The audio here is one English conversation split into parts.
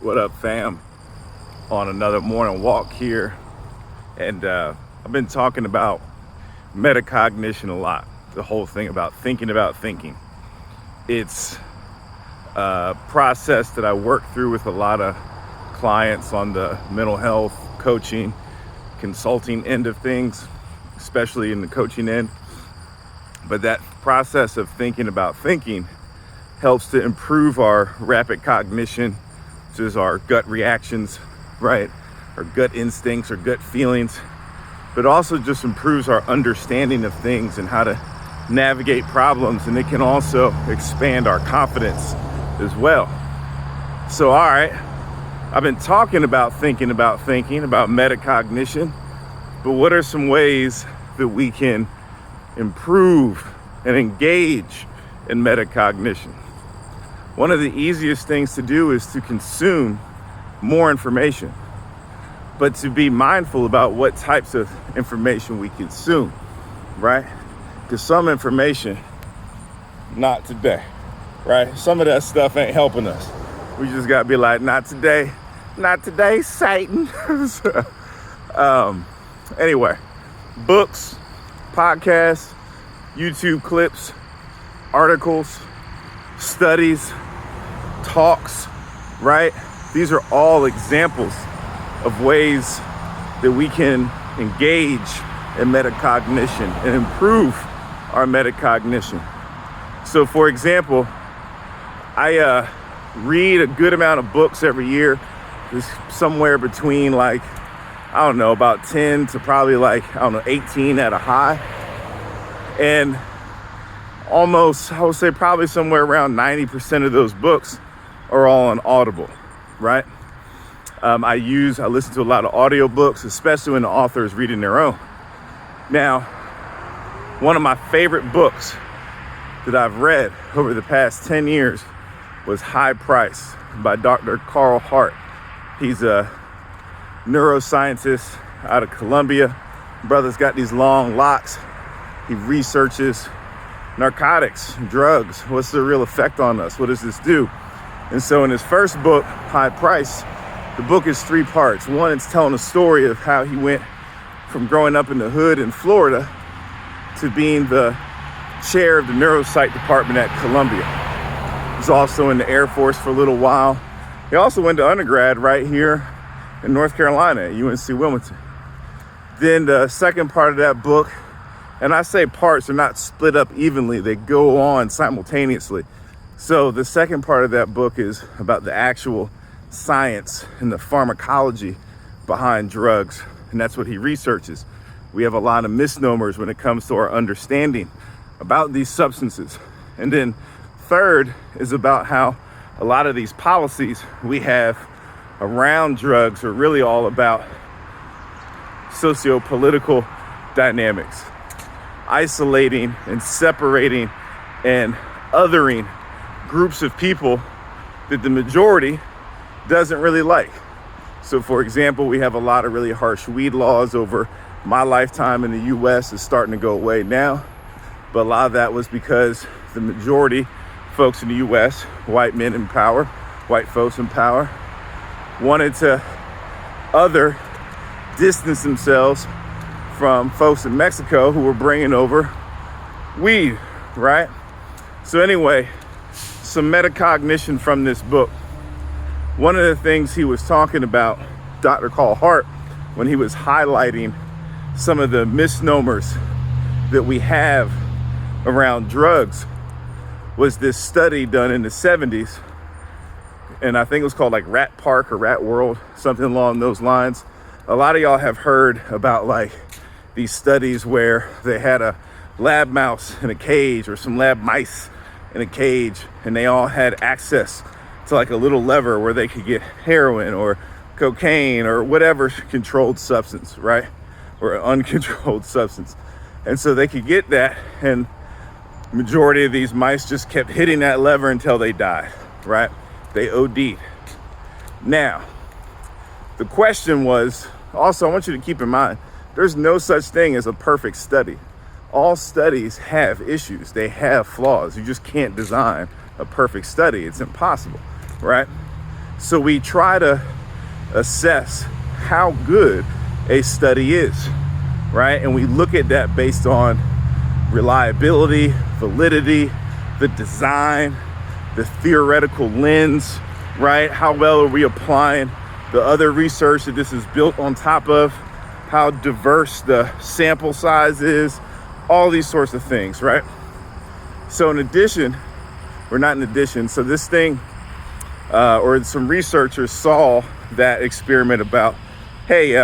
What up, fam? On another morning walk here. And I've been talking about metacognition a lot. The whole thing about thinking. It's a process that I work through with a lot of clients on the mental health, coaching, consulting end of things, especially in the coaching end. But that process of thinking about thinking helps to improve our rapid cognition, which is our gut reactions, right? Our gut instincts, our gut feelings, but also just improves our understanding of things and how to navigate problems. And it can also expand our confidence as well. So, all right, I've been talking about thinking, about metacognition, but what are some ways that we can improve and engage in metacognition? One of the easiest things to do is to consume more information, but to be mindful about what types of information we consume, right? Because some information, not today, right? Some of that stuff ain't helping us. We just gotta be like, not today, Satan. Anyway, books, podcasts, YouTube clips, articles, studies, talks, right? These are all examples of ways that we can engage in metacognition and improve our metacognition. So for example, I read a good amount of books every year. There's somewhere between about 10 to probably 18 at a high. And almost, I would say probably somewhere around 90% of those books are all on Audible, right? I listen to a lot of audiobooks, especially when the author is reading their own. Now, one of my favorite books that I've read over the past 10 years was High Price by Dr. Carl Hart. He's a neuroscientist out of Colombia. Brother's got these long locks. He researches narcotics, drugs. What's the real effect on us? What does this do? And so in his first book, High Price, the book is 3 parts. One, it's telling a story of how he went from growing up in the hood in Florida to being the chair of the neuropsych department at Columbia. He was also in the Air Force for a little while. He also went to undergrad right here in North Carolina at UNC Wilmington. Then the second part of that book, and I say parts, are not split up evenly, they go on simultaneously. So the second part of that book is about the actual science and the pharmacology behind drugs, and that's what he researches. We have a lot of misnomers when it comes to our understanding about these substances. And then third is about how a lot of these policies we have around drugs are really all about socio-political dynamics, isolating and separating and othering groups of people that the majority doesn't really like. So for example, we have a lot of really harsh weed laws. Over my lifetime in the US is starting to go away now, but a lot of that was because the majority folks in the US, white men in power, white folks in power, wanted to distance themselves from folks in Mexico who were bringing over weed, right? So anyway, some metacognition from this book. One of the things he was talking about, Dr. Carl Hart, when he was highlighting some of the misnomers that we have around drugs, was this study done in the 70s. And I think it was called Rat Park or Rat World, something along those lines. A lot of y'all have heard about these studies where they had a lab mouse in a cage or some lab mice in a cage, and they all had access to a little lever where they could get heroin or cocaine or whatever controlled substance, right? Or uncontrolled substance. And so they could get that, and majority of these mice just kept hitting that lever until they died, right? They OD'd. Now, the question was, also I want you to keep in mind, there's no such thing as a perfect study. All studies have issues, they have flaws. You just can't design a perfect study, it's impossible, right? So we try to assess how good a study is, right? And we look at that based on reliability, validity, the design, the theoretical lens, right? How well are we applying the other research that this is built on top of? How diverse the sample size is, all these sorts of things, right? So in addition, or not in addition, so this thing, or some researchers saw that experiment about, hey,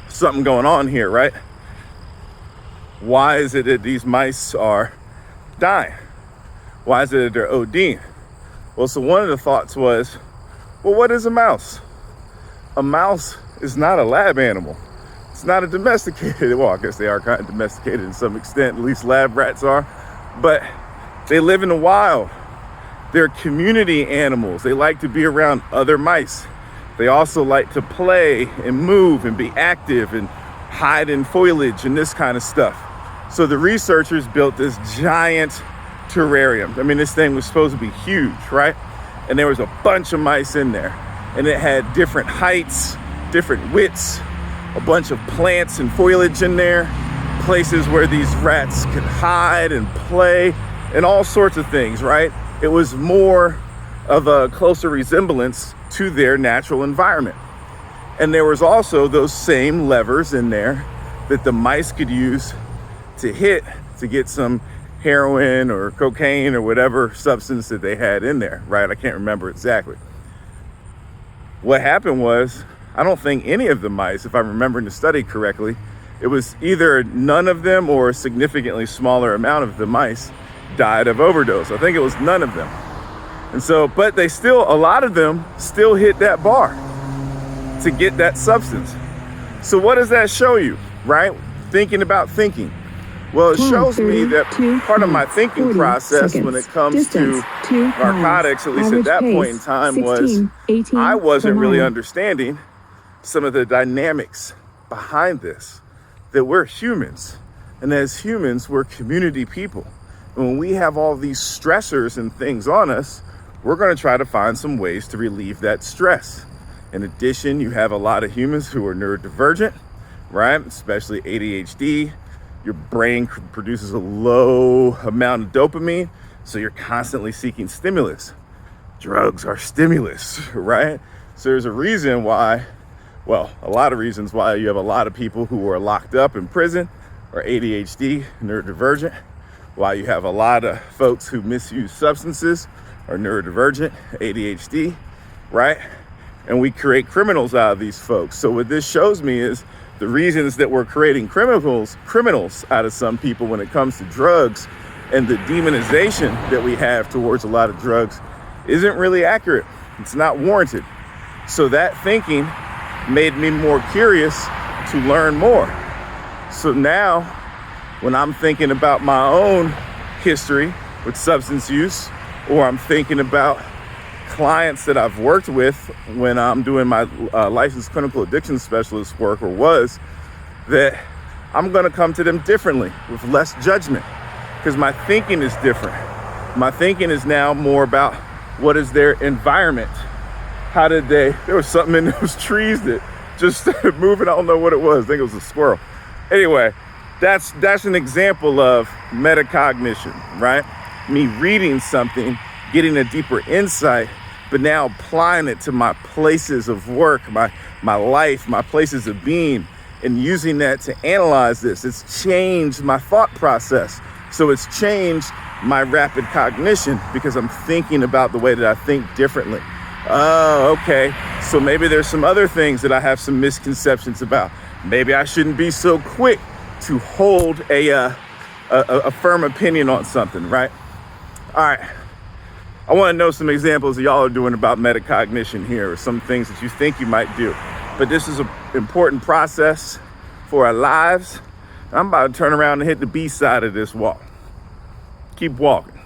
something going on here, right? Why is it that these mice are dying? Why is it that they're ODing? Well, so one of the thoughts was, well, what is a mouse? A mouse is not a lab animal. It's not a domesticated, well, I guess they are kind of domesticated to some extent, at least lab rats are, but they live in the wild. They're community animals. They like to be around other mice. They also like to play and move and be active and hide in foliage and this kind of stuff. So the researchers built this giant terrarium. I mean, this thing was supposed to be huge, right? And there was a bunch of mice in there, and it had different heights, different widths, a bunch of plants and foliage in there, places where these rats could hide and play and all sorts of things, right? It was more of a closer resemblance to their natural environment. And there was also those same levers in there that the mice could use to hit to get some heroin or cocaine or whatever substance that they had in there, right? I can't remember exactly. What happened was, I don't think any of the mice, if I'm remembering the study correctly, it was either none of them or a significantly smaller amount of the mice died of overdose. I think it was none of them. And so, but they still, a lot of them still hit that bar to get that substance. So what does that show you, right? Thinking about thinking. Well, it shows me that part of my thinking process when it comes to narcotics, at least at that point in time, was I wasn't really understanding some of the dynamics behind this, that we're humans. And as humans, we're community people. And when we have all these stressors and things on us, we're going to try to find some ways to relieve that stress. In addition, you have a lot of humans who are neurodivergent, right? Especially ADHD. Your brain produces a low amount of dopamine, so you're constantly seeking stimulus. Drugs are stimulus, right? So there's a reason why, well, a lot of reasons why you have a lot of people who are locked up in prison or ADHD, neurodivergent, why you have a lot of folks who misuse substances or neurodivergent, ADHD, right? And we create criminals out of these folks. So what this shows me is the reasons that we're creating criminals out of some people when it comes to drugs, and the demonization that we have towards a lot of drugs isn't really accurate. It's not warranted. So that thinking made me more curious to learn more. So now when I'm thinking about my own history with substance use, or I'm thinking about clients that I've worked with when I'm doing my licensed clinical addiction specialist work, or was, that I'm going to come to them differently with less judgment, because my thinking is different. My thinking is now more about what is their environment. How did there was something in those trees that just started moving. I don't know what it was. I think it was a squirrel. Anyway, that's an example of metacognition, right? Me reading something, getting a deeper insight, but now applying it to my places of work, my life, my places of being, and using that to analyze this. It's changed my thought process. So it's changed my rapid cognition, because I'm thinking about the way that I think differently. Oh, okay. So maybe there's some other things that I have some misconceptions about. Maybe I shouldn't be so quick to hold a firm opinion on something, right? All right. I want to know some examples that y'all are doing about metacognition here, or some things that you think you might do. But this is an important process for our lives. I'm about to turn around and hit the B side of this walk. Keep walking.